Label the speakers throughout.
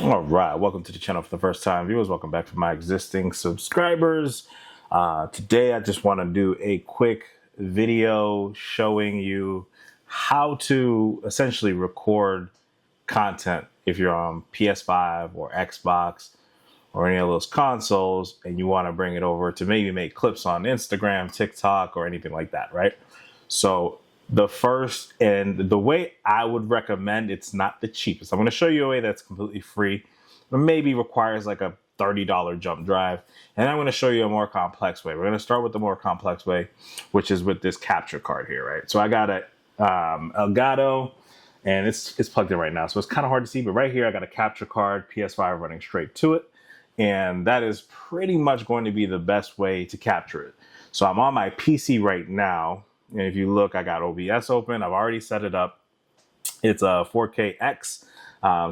Speaker 1: All right, welcome to the channel for the first time viewers. Welcome back to my existing subscribers. Today I just want to do a quick video showing you how to essentially record content if you're on PS5 or Xbox or any of those consoles and you want to bring it over to maybe make clips on Instagram, TikTok, or anything like that, right? So the first and the way I would recommend, it's not the cheapest. I'm going to show you a way that's completely free, but maybe requires like a $30 jump drive. And I'm going to show you a more complex way. We're going to start with the more complex way, which is with this capture card here, right? So I got a Elgato, and it's plugged in right now. So it's kind of hard to see, but right here I got a capture card, PS5 running straight to it. And that is pretty much going to be the best way to capture it. So I'm on my PC right now. And if you look, I got OBS open. I've already set it up. It's a 4KX.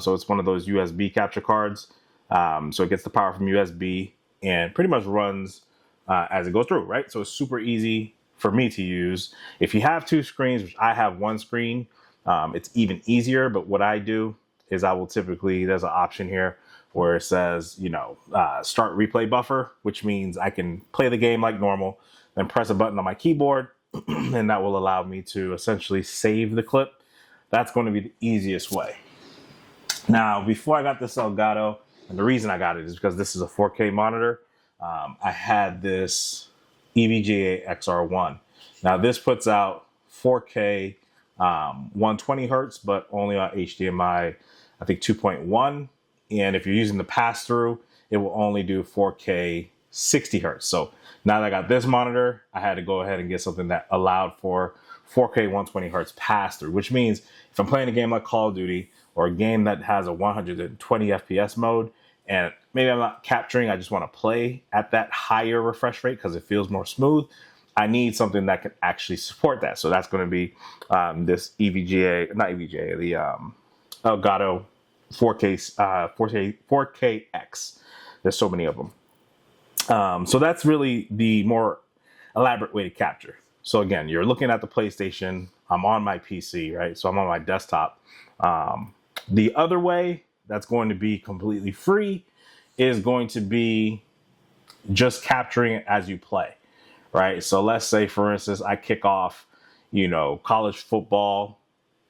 Speaker 1: So it's one of those USB capture cards. So it gets the power from USB and pretty much runs as it goes through, right? So it's super easy for me to use. If you have two screens, which I have one screen, it's even easier. But what I do is I will typically, there's an option here where it says, start replay buffer, which means I can play the game like normal, then press a button on my keyboard, and that will allow me to essentially save the clip. That's going to be the easiest way. Now, before I got this Elgato, and the reason I got it is because this is a 4K monitor. I had this EVGA XR1. Now, this puts out 4K 120 hertz, but only on HDMI, I think 2.1. And if you're using the pass-through, it will only do 4K 60 hertz. So now that I got this monitor, I had to go ahead and get something that allowed for 4K 120 hertz pass-through, which means if I'm playing a game like Call of Duty or a game that has a 120 FPS mode, and maybe I'm not capturing, I just want to play at that higher refresh rate because it feels more smooth, I need something that can actually support that. So that's going to be this EVGA, not EVGA, the Elgato 4KX. There's so many of them. So that's really the more elaborate way to capture. So again, you're looking at the PlayStation. I'm on my PC, right? So I'm on my desktop. The other way that's going to be completely free is going to be just capturing it as you play, right? So let's say, for instance, I kick off, college football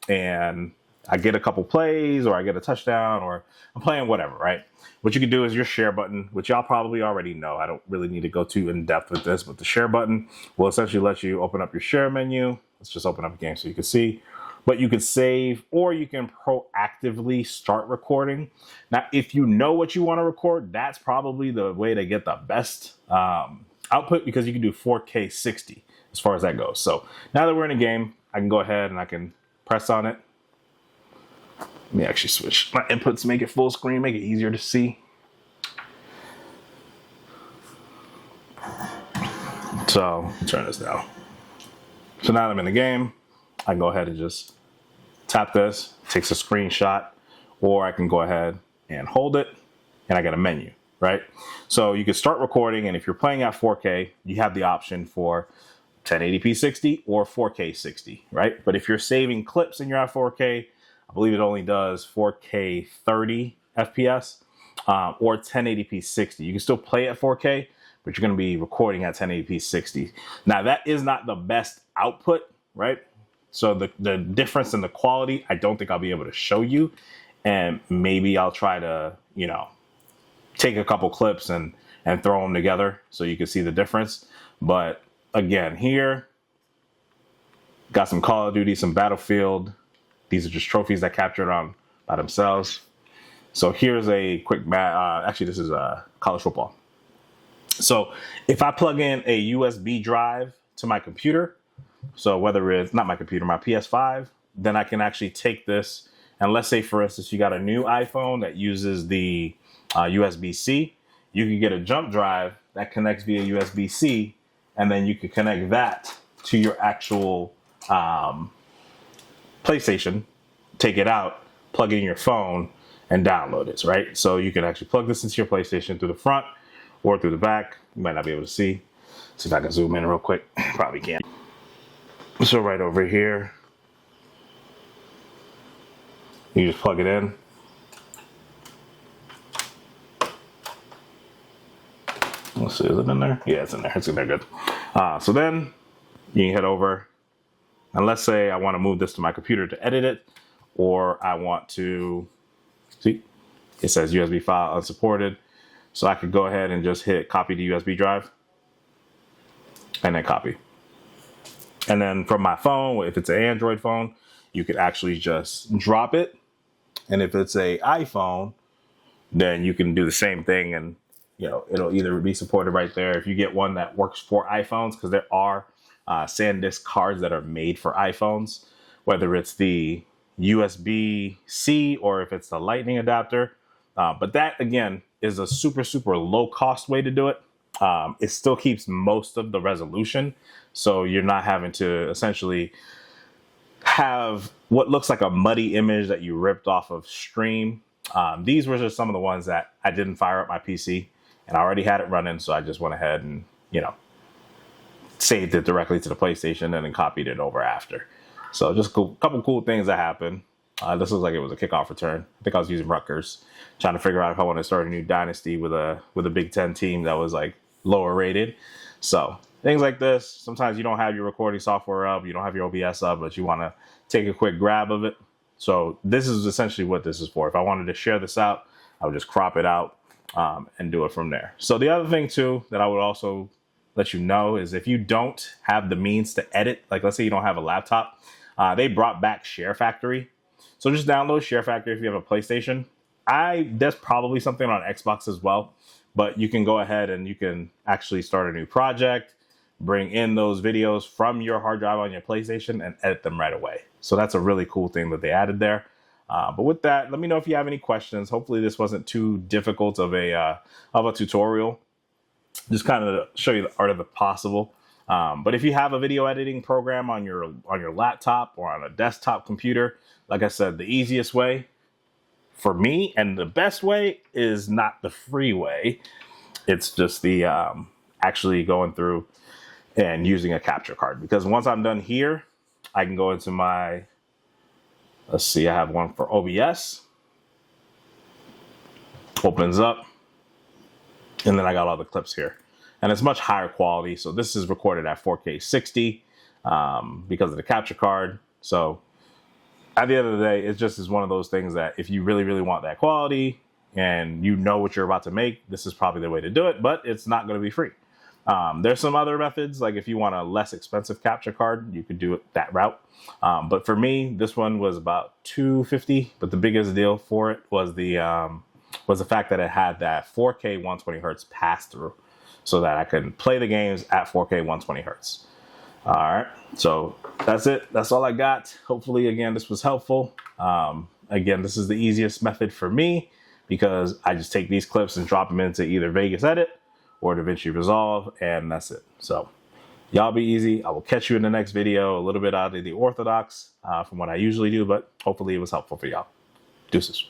Speaker 1: and I get a couple plays or I get a touchdown or I'm playing whatever, right? What you can do is your share button, which y'all probably already know. I don't really need to go too in depth with this, but the share button will essentially let you open up your share menu. Let's just open up a game so you can see. But you can save or you can proactively start recording. Now, if you know what you want to record, that's probably the way to get the best output because you can do 4K 60 as far as that goes. So now that we're in a game, I can go ahead and I can press on it. Let me actually switch my inputs, make it full screen, make it easier to see. So turn this down. So now that I'm in the game, I can go ahead and just tap this, takes a screenshot, or I can go ahead and hold it and I get a menu, right? So you can start recording, and if you're playing at 4K, you have the option for 1080p 60 or 4K 60, right? But if you're saving clips and you're at 4K, I believe it only does 4K 30 FPS or 1080p 60. You can still play at 4K, but you're going to be recording at 1080p 60. Now, that is not the best output, right? So the difference in the quality, I don't think I'll be able to show you. And maybe I'll try to, take a couple clips and throw them together so you can see the difference. But again, here, got some Call of Duty, some Battlefield. These are just trophies that captured on by themselves. So here's a quick actually, this is college football. So if I plug in a USB drive to my computer, so whether it's not my computer, my PS5, then I can actually take this. And let's say, for instance, you got a new iPhone that uses the USB-C. You can get a jump drive that connects via USB-C, and then you can connect that to your actual PlayStation, take it out, plug it in your phone, and download it, right? So you can actually plug this into your PlayStation through the front or through the back. You might not be able to see. See if I can zoom in real quick. Probably can't. So right over here, you just plug it in. Let's see, is it in there? Yeah, it's in there. It's in there, good. So then you can head over, and let's say I want to move this to my computer to edit it, or I want to, see, it says USB file unsupported. So I could go ahead and just hit copy to USB drive, and then copy. And then from my phone, if it's an Android phone, you could actually just drop it. And if it's a iPhone, then you can do the same thing, and it'll either be supported right there. If you get one that works for iPhones, because there are SanDisk cards that are made for iPhones, whether it's the USB-C or if it's the Lightning adapter. But that, again, is a super, super low cost way to do it. It still keeps most of the resolution, so you're not having to essentially have what looks like a muddy image that you ripped off of Stream. These were just some of the ones that I didn't fire up my PC, and I already had it running, so I just went ahead and saved it directly to the PlayStation and then copied it over after. So just a couple cool things that happened. This looks like it was a kickoff return. I think I was using Rutgers, trying to figure out if I want to start a new dynasty with a Big Ten team that was like lower rated. So things like this. Sometimes you don't have your recording software up, you don't have your OBS up, but you want to take a quick grab of it. So this is essentially what this is for. If I wanted to share this out, I would just crop it out and do it from there. So the other thing too that I would also let you know is if you don't have the means to edit, like let's say you don't have a laptop, they brought back Share Factory. So just download Share Factory if you have a PlayStation. There's probably something on Xbox as well, but you can go ahead and you can actually start a new project, bring in those videos from your hard drive on your PlayStation and edit them right away. So that's a really cool thing that they added there. But with that, let me know if you have any questions. Hopefully this wasn't too difficult of a tutorial. Just kind of show you the art of the possible. But if you have a video editing program on your laptop or on a desktop computer, like I said, the easiest way for me and the best way is not the free way. It's just the actually going through and using a capture card. Because once I'm done here, I can go into my, let's see, I have one for OBS. Opens up. And then I got all the clips here. And it's much higher quality. So this is recorded at 4K 60 because of the capture card. So at the end of the day, it just is one of those things that if you really, really want that quality and you know what you're about to make, this is probably the way to do it, but it's not going to be free. There's some other methods, like if you want a less expensive capture card, you could do it that route. But for me, this one was about $250, but the biggest deal for it was the fact that it had that 4K 120 hertz pass through so that I could play the games at 4K 120 hertz. All right, so that's it. That's all I got. Hopefully, again, this was helpful. Again, this is the easiest method for me because I just take these clips and drop them into either Vegas Edit or DaVinci Resolve, and that's it. So y'all be easy. I will catch you in the next video. A little bit out of the orthodox from what I usually do, but hopefully it was helpful for y'all. Deuces.